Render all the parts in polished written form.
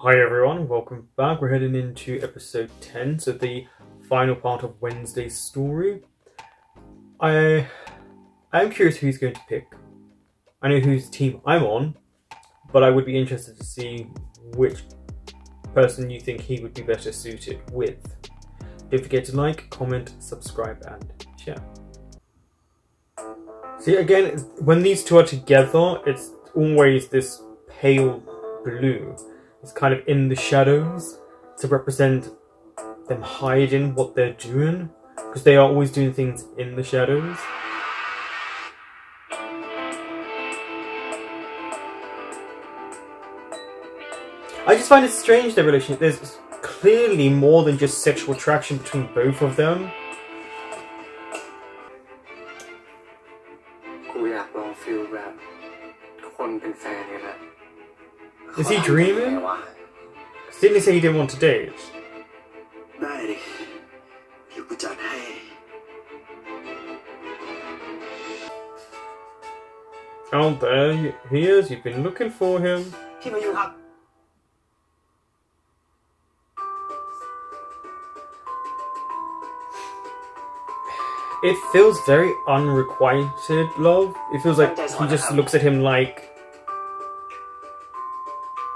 Hi everyone, welcome back. We're heading into episode 10, so the final part of Wednesday's story. I'm curious who he's going to pick. I know whose team I'm on, but I would be interested to see which person you think he would be better suited with. Don't forget to like, comment, subscribe, and share. See, again, when these two are together, it's always this pale blue. It's kind of in the shadows to represent them hiding what they're doing, because they are always doing things in the shadows. I just find it strange, their relationship. There's clearly more than just sexual attraction between both of them. Is he dreaming? Didn't he say he didn't want to date? Oh, there he is. You've been looking for him. It feels very unrequited love. It feels like he just looks at him like...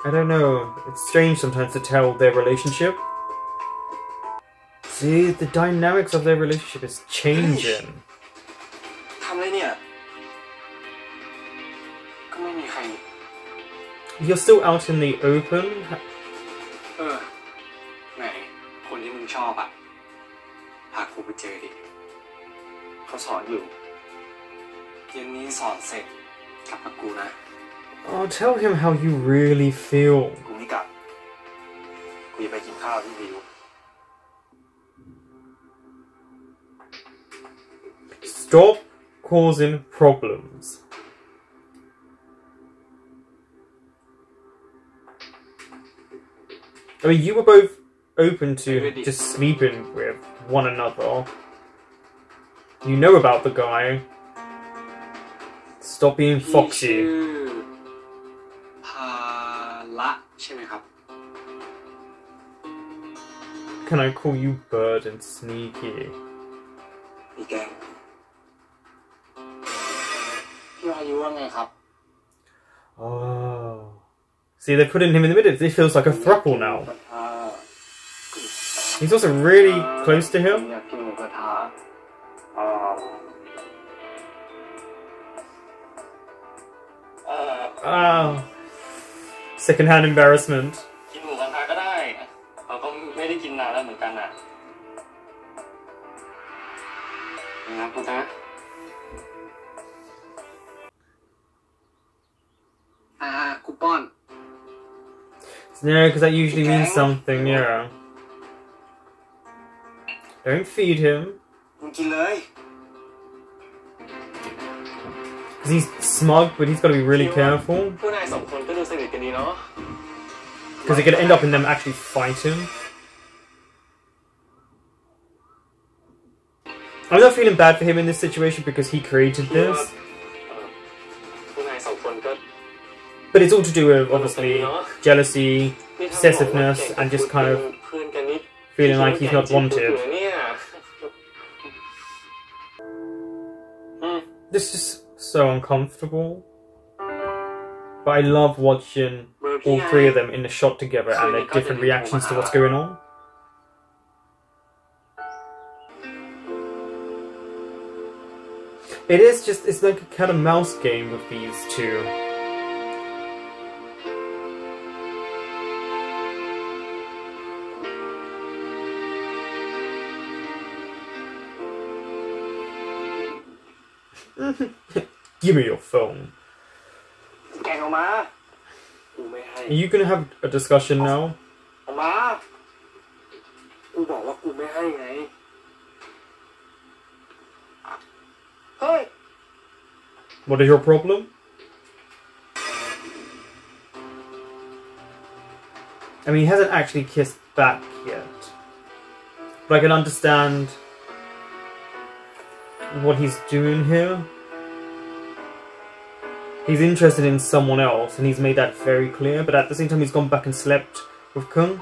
I don't know. It's strange sometimes to tell their relationship. See, the dynamics of their relationship is changing. You're still out in the open. Oh, tell him how you really feel. Stop causing problems. I mean, you were both open to just sleeping with one another. You know about the guy. Stop being foxy. Can I call you bird and sneaky? Oh. See, they're putting him in the middle. It feels like a throuple now. He's also really close to him. Ah. Second-hand embarrassment. No, because that usually means something, yeah. Don't feed him. Because he's smug, but he's got to be really careful. Because it could end up in them actually fighting. I'm not feeling bad for him in this situation because he created this. But it's all to do with, obviously, jealousy, possessiveness, and just kind of feeling like he's not wanted. This is so uncomfortable. But I love watching all three of them in the shot together and their different reactions to what's going on. It is just, it's like a cat and mouse game with these two. Give me your phone. Are you gonna have a discussion now? What is your problem? I mean, he hasn't actually kissed back yet. But I can understand what he's doing here. He's interested in someone else, and he's made that very clear, but at the same time he's gone back and slept with Kung.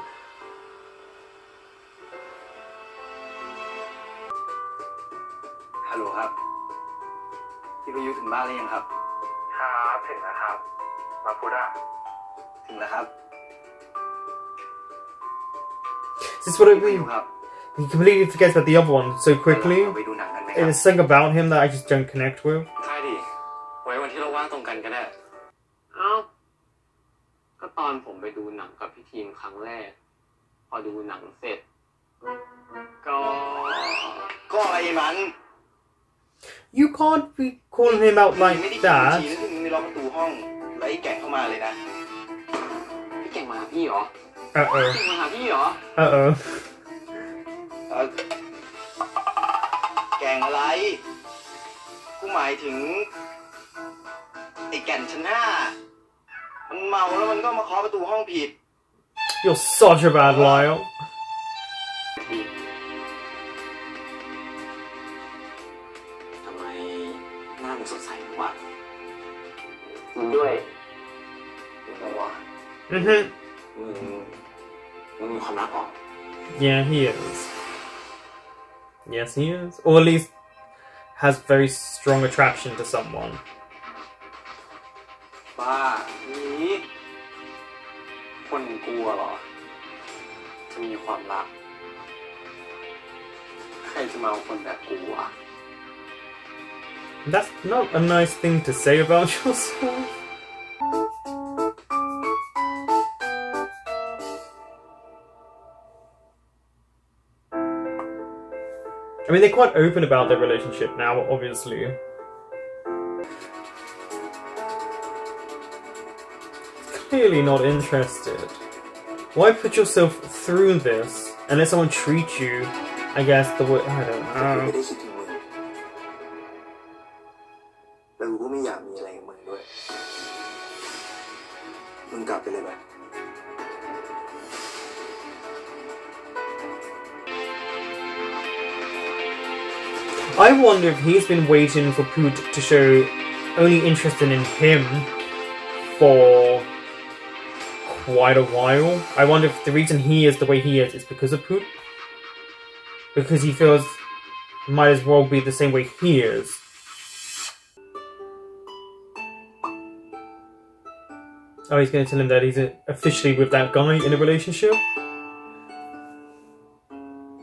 ฮัลโหลครับพี่ประยุทธ์ถึงบ้านหรือยังครับครับถึงแล้วครับมาพุทธะถึงแล้วครับ This is what I พี่ประยุ mean. ทธ์ครับ He completely forgets about the other one so quickly. เราไปดูหนังกันไหมค It รับ is something about him that I just don't connect with. ใช่ดิไว้วันที่เราว่างตรงกันก็ได้เอ้าก็ตอนผมไปดูหนังกับพี่ทีมครั้งแรกพอดูหนังเสร็จก็อะไรมัน You can't be calling him out ไม่ like ได้ that. ทีนึงไม่ล็อกประตูห้องแล้วไอ้แก่งเข้ามาเลยนะพี่แก่งมาหาพี่เหรอ Uh-oh. แก่งมาหาพี่เหรอ Uh-oh. แก่งอะไรกูหมายถึงไอ้แก่นชนะมันเมาแล้วมันก็มาเคาะประตูห้องผิด You're such a bad liar. ทำไมหน้ามึงสดใสวะมึงด้วยมึงก็ว่า Mm-hmm. มึงมีความรักออก Yeah, he is. Yes, he is. Or at least has very strong attraction to someone. บ้านี่คนกลัวเหรอจะมีความรักใครจะมาเอาคนแบบกูอ่ะ That's not a nice thing to say about yourself. I mean, they're quite open about their relationship now, obviously. Clearly not interested. Why put yourself through this and let someone treat you, I guess, the way... I don't ไม่ know. ได้คิดถึงมึงแต่กูก็ไม่อยากมีอะไรกับมึงด้วยมึงกลับไปเลยไหม I wonder if he's been waiting for Poot to show only interest in him for quite a while. I wonder if the reason he is the way he is because of Poot. Because he feels might as well be the same way he is. Oh, he's going to tell him that he's officially with that guy in a relationship?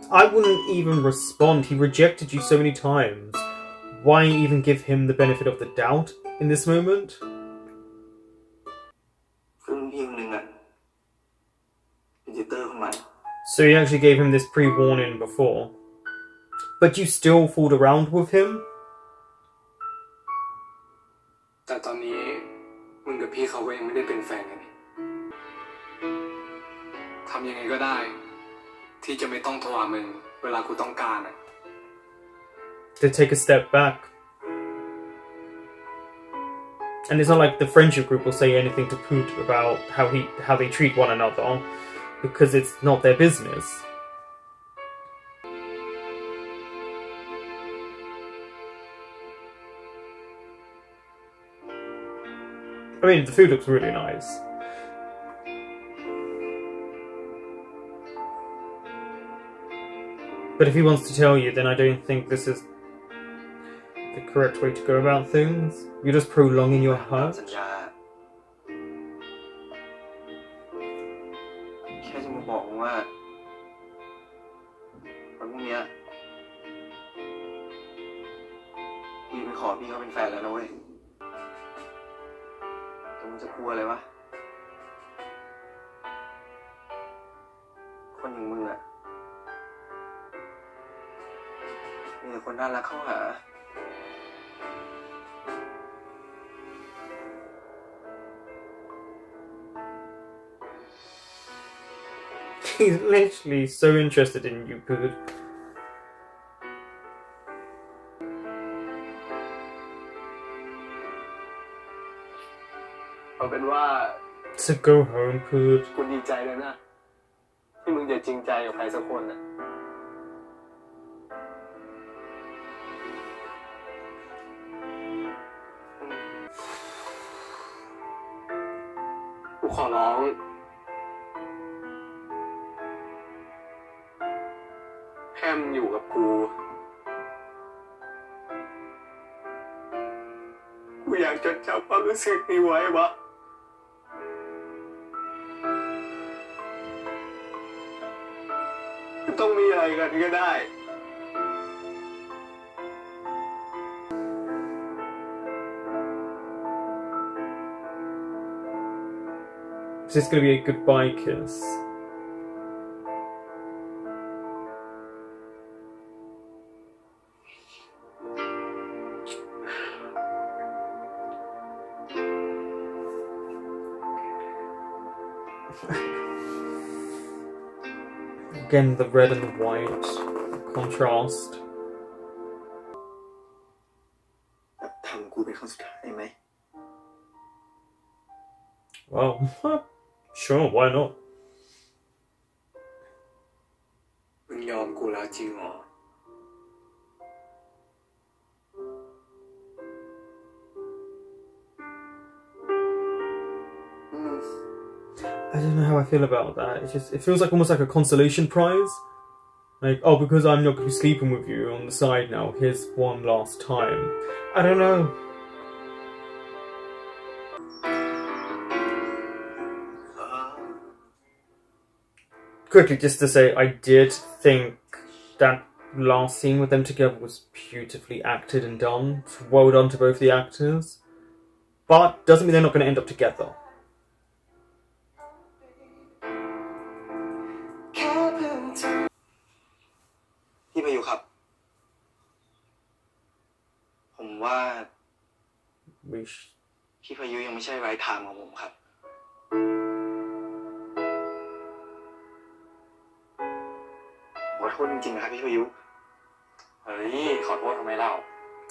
I wouldn't even respond. He rejected you so many times. Why even give him the benefit of the doubt in this moment? So you actually gave him this pre-warning before. But you still fooled around with him? แต่ตอนนี้มึงกับพี่เขาก็ยังไม่ได้เป็นแฟนกันนี่ทำยังไงก็ได้ที่จะไม่ต้องโทรหามึงเวลากูต้องการอ่ะ To take a step back. And it's not like the friendship group will say anything to Poot about how they treat one another, because it's not their business. I mean, the food looks really nice. But if he wants to tell you, then I don't think this is the correct way to go about things. You're just prolonging your hurt. แค่จะมาบอกว่าวันพรุ่งนี้พี่ไปขอพี่เขาเป็นแฟนแล้วนะเว้ยแต่มึงจะกลัวอะไรวะคนอย่างมึงอะมีแต่คนน่ารักเข้าหา He's literally so interested in you, Poot. So go home, Poot. กูดีใจเลยนะที่มึงจะจริงใจกับใครสักคนนะกูขอร้อง มอยู่กับกูอยากจดจำความรู้สึกนี้ไว้วะต้องมีอะไรกันก็ได้ Is this going to be a goodbye kiss? Again, the red and the white contrast. ทำกูเป็นครั้งสุดท้ายไหม Well, sure, why not? มึงยอมกูแล้วจริงเหรอ I don't know how I feel about that. It feels like almost like a consolation prize. Like, oh, because I'm not going to be sleeping with you on the side now, here's one last time. I don't know. Quickly, just to say, I did think that last scene with them together was beautifully acted and done. Well done to both the actors. But doesn't mean they're not going to end up together. พี่พายุครับ ผมว่า พี่พายุยังไม่ใช่ไรท์ไทม์ของผมครับ ขอโทษจริงๆนะครับพี่พายุ เฮ้ยขอโทษทำไมเล่า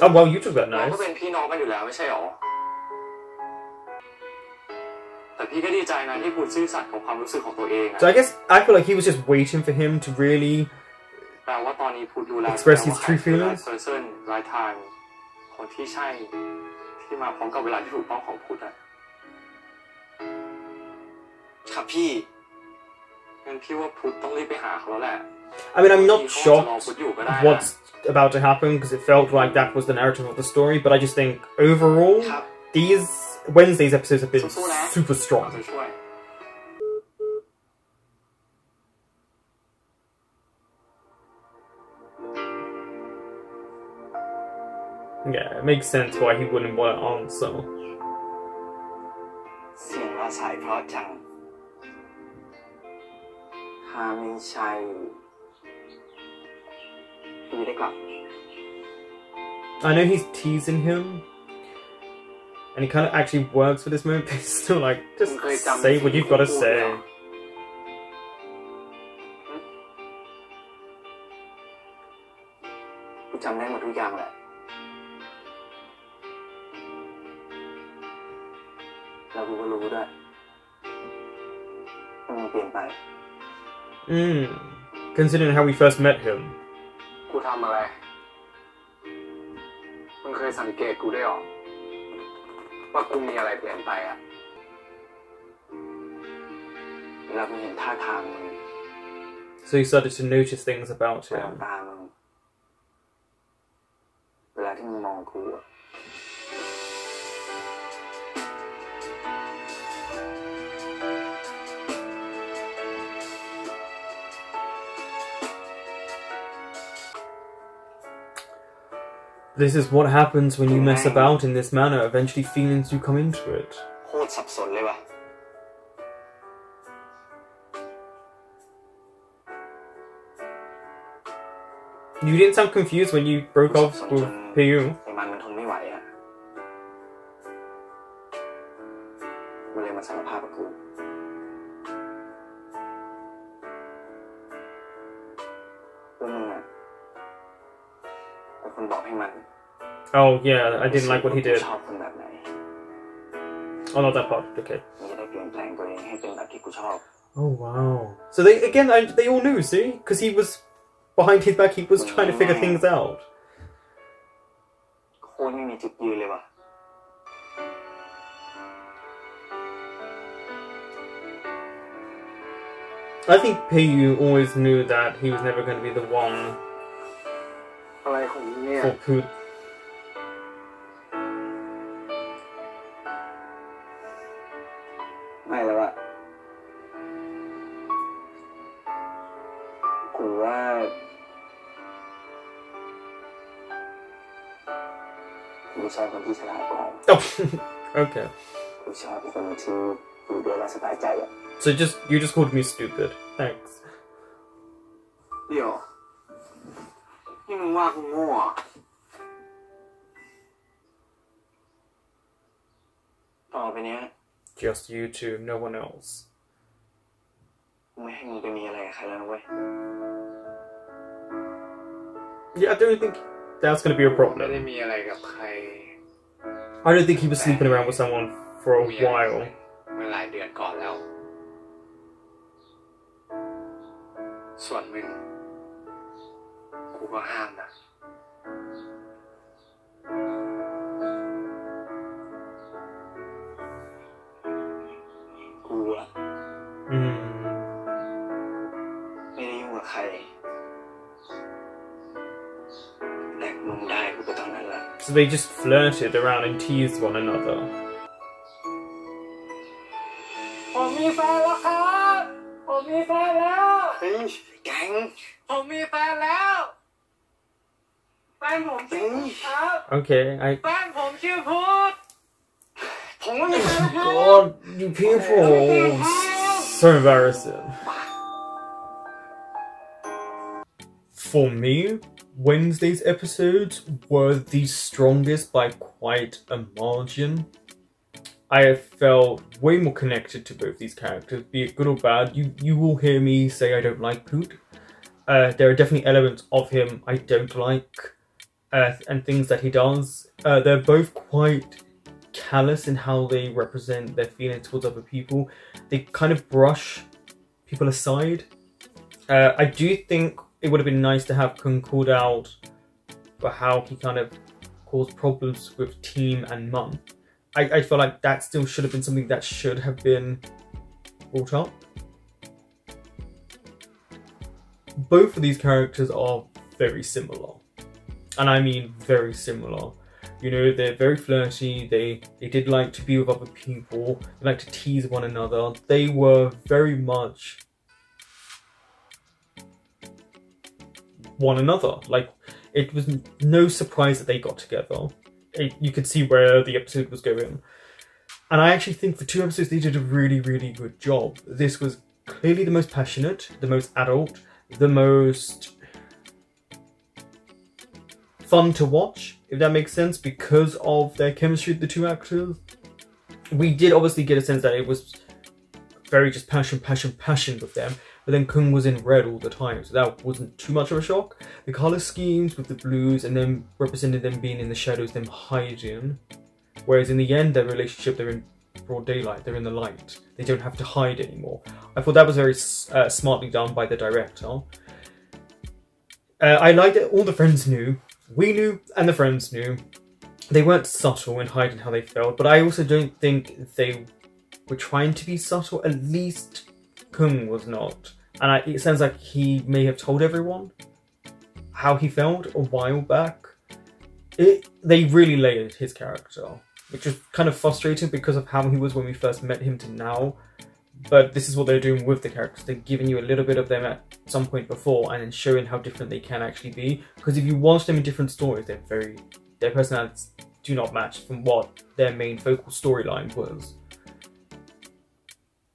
Oh, well, you took that เรา nice. ก็เป็นพี่น้องกันอยู่แล้วไม่ใช่หรอ แต่พี่ก็ดีใจนะที่พูดซื่อสัตย์กับความรู้สึกของตัวเอง So I guess I feel like he was just waiting for him to really แปลว่าตอนนี้พูดรู้แล้ว express his true feelings. person right time คนที่ใช่ที่มาพร้อมกับเวลาที่ถูกต้องของพุทธอะ ครับพี่ งั้นพี่ว่าพุทธต้องรีบไปหาเขาแล้วแหละ I mean, I'm not shocked what's about to happen because it felt like that was the narrative of the story, but I just think overall, these Wednesday's episodes have been super strong. Yeah, it makes sense why he wouldn't want to answer. เสียงเราสายเพราะจัง ถ้าไม่ใช่พี่ได้กลับ I know he's teasing him, and he kind of actually works for this moment, but he's still like, just say what you've got to say. กูจำได้หมดทุกอย่างแหละ แล้วกูก็รู้ด้วยว่ามึงเปลี่ยนไป Considering how we first met him. กูทำอะไร มึงเคยสังเกตกูได้หรอ ว่ากูมีอะไรเปลี่ยนไปอะ แล้วกูเห็นท่าทางมึง So he started to notice things about แวว him. ตามึง เวลาที่มึงมองกู This is what happens when you mess about in this manner. Eventually feelings do come into it. โคตรสับสนเลยว่ะ You didn't sound confused when you broke off with Piyu. ไอ้มันทนไม่ไหวอ่ะ มันเลยมาสารภาพกับกู ว่ามึงอ่ะเป็นคนบอกให้มัน Oh yeah, I didn't like what he did. ชอบคนแบบไหน Oh, not that part. Okay. มันจะได้เปลี่ยนแปลงตัวเองให้เป็นแบบที่กูชอบ Oh wow. So they all knew, see? Because he was behind his back. He was trying to figure things out. โคตรไม่มีจุดยืนเลยว่ะ I think Piyu always knew that he was never going to be the one อะไรของมึงเนี่ย for Put. ไม่แล้วอะกูว่ากูชอบคนที่ฉลาดกว่า Oh, okay. กูชอบคนที่อยู่ด้วยแล้วสบายใจอะ So you just called me stupid. Thanks. เดี๋ยวนี่มึงว่ากูโง่เหรอต่อไปเนี้ย Just you two, no one else. กูไม่ให้มึงไปมีอะไรกับใครแล้วนะเว้ย Yeah, I don't think that's gonna be a ไม่ problem. ได้มีอะไรกับใคร I don't think he was sleeping around with someone for a มีอะไร while. เมื่อหลายเดือนก่อนแล้ว ส่วนมึงกูก็ห้ามนะ กูอะ Mm. ไม่ได้ยุ่งกับใครแต่มึงได้กูก็ตอนนั้นแหละ So they just flirted around and teased one another. ผมมีแฟนแล้วครับผมมีแฟนแล้ว เฮ้ยแกง ผมมีแฟนแล้วแฟนผมชื่อครับ Okay, แฟนผมชื่อพุทธ ผมก็มีแฟนแล้วครับ God, you people, so embarrassing. For me, Wednesday's episodes were the strongest by quite a margin. I have felt way more connected to both these characters, be it good or bad. You will hear me say I don't like Poot. There are definitely elements of him I don't like, and things that he does. They're both quite callous in how they represent their feelings towards other people. They kind of brush people aside. I do think it would have been nice to have Kung called out for how he kind of caused problems with Team and Mum. I feel like that still should have been something that should have been brought up. Both of these characters are very similar. And I mean very similar. You know, they're very flirty, they did like to be with other people, they like to tease one another. They were very much one another. Like, it was no surprise that they got together. You could see where the episode was going. And I actually think for 2 episodes they did a really, really good job. This was clearly the most passionate, the most adult, the most fun to watch, if that makes sense, because of their chemistry, the 2 actors. We did obviously get a sense that it was very just passion with them, but then Kung was in red all the time, so that wasn't too much of a shock. The colour schemes with the blues and then represented them being in the shadows, them hiding, whereas in the end their relationship, they're in broad daylight, they're in the light, they don't have to hide anymore. I thought that was very smartly done by the director. I liked that all the friends knew, we knew, and the friends knew. They weren't subtle in hiding how they felt, but I also don't think they were trying to be subtle. At least Kung was not. And it sounds like he may have told everyone how he felt a while back. They really layered his character, which was kind of frustrating because of how he was when we first met him to now. But this is what they're doing with the characters. They're giving you a little bit of them at some point before and then showing how different they can actually be. Because if you watch them in different stories, their personalities do not match from what their main focal storyline was.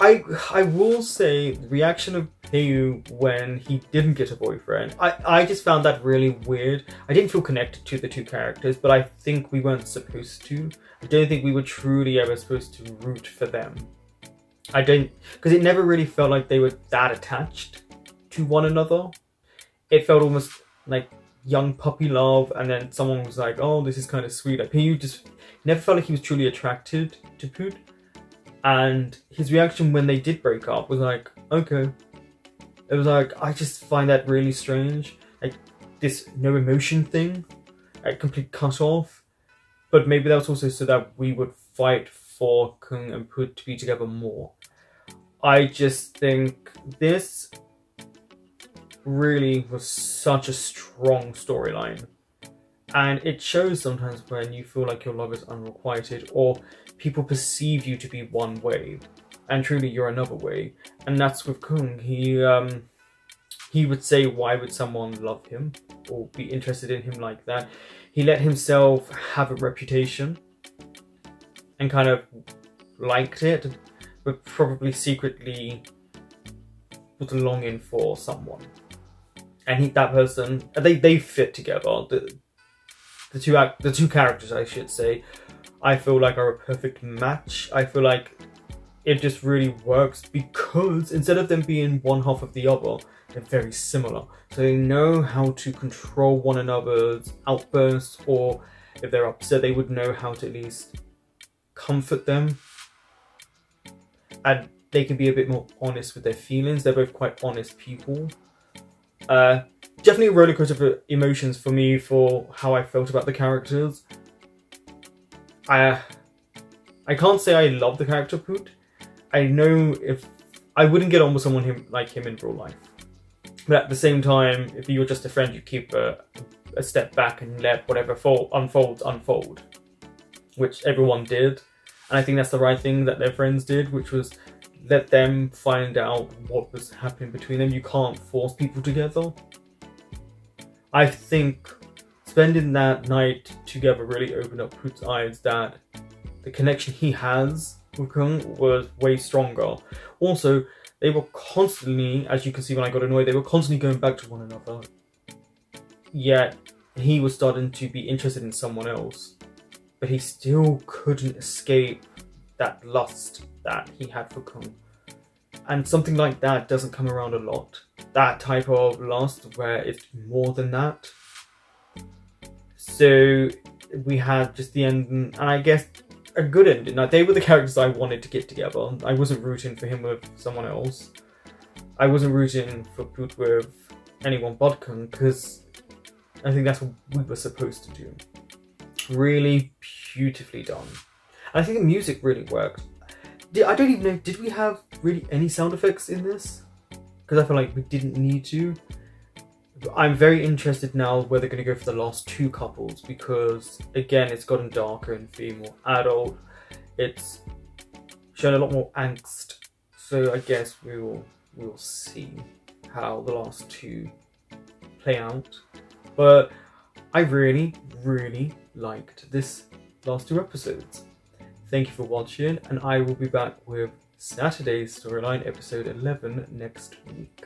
I will say the reaction of Hayu when he didn't get a boyfriend, I just found that really weird. I didn't feel connected to the 2 characters, but I think we weren't supposed to. I don't think we were truly ever supposed to root for them. I don't, because it never really felt like they were that attached to one another. It felt almost like young puppy love, and then someone was like, oh, this is kind of sweet. Like, Hayu just never felt like he was truly attracted to Poot. And his reaction when they did break up was like, okay. It was like, I just find that really strange. Like, this no emotion thing, like complete cut off. But maybe that was also so that we would fight for Kung and Poot to be together more. I just think this really was such a strong storyline And it shows sometimes when you feel like your love is unrequited, or people perceive you to be one way, and truly you're another way. And that's with Kung. He would say, why would someone love him or be interested in him like that? He let himself have a reputation and kind of liked it, but probably secretly was longing for someone. And that person, they fit together. The two characters, I should say, I feel like are a perfect match. I feel like it just really works because instead of them being one half of the other, they're very similar. So they know how to control one another's outbursts, or if they're upset, they would know how to at least comfort them. And they can be a bit more honest with their feelings. They're both quite honest people. Definitely a rollercoaster of emotions for me for how I felt about the characters. I can't say I love the character Poot. I know if I wouldn't get on with someone like him in real life. But at the same time, if you're just a friend, you keep a step back and let whatever unfold, which everyone did. And I think that's the right thing that their friends did, which was let them find out what was happening between them. You can't force people together. I think spending that night together really opened up Poot's eyes that the connection he has with Kung was way stronger. Also, they were constantly, as you can see when I got annoyed, they were constantly going back to one another. Yet, he was starting to be interested in someone else. But he still couldn't escape that lust that he had for Kung. And something like that doesn't come around a lot. That type of lust where it's more than that. So we had just the ending, and I guess a good ending. Now, they were the characters I wanted to get together. I wasn't rooting for him with someone else. I wasn't rooting for Poot with anyone but Kung, because I think that's what we were supposed to do. Really beautifully done. And I think the music really worked. I don't even know, did we have really any sound effects in this? Because I feel like we didn't need to. I'm very interested now where they're going to go for the last two couples, because again, it's gotten darker and feeling more adult. It's shown a lot more angst. So I guess we will see how the last two play out. But I really, really liked this last two episodes. Thank you for watching, and I will be back with Saturday's storyline, episode 11, next week.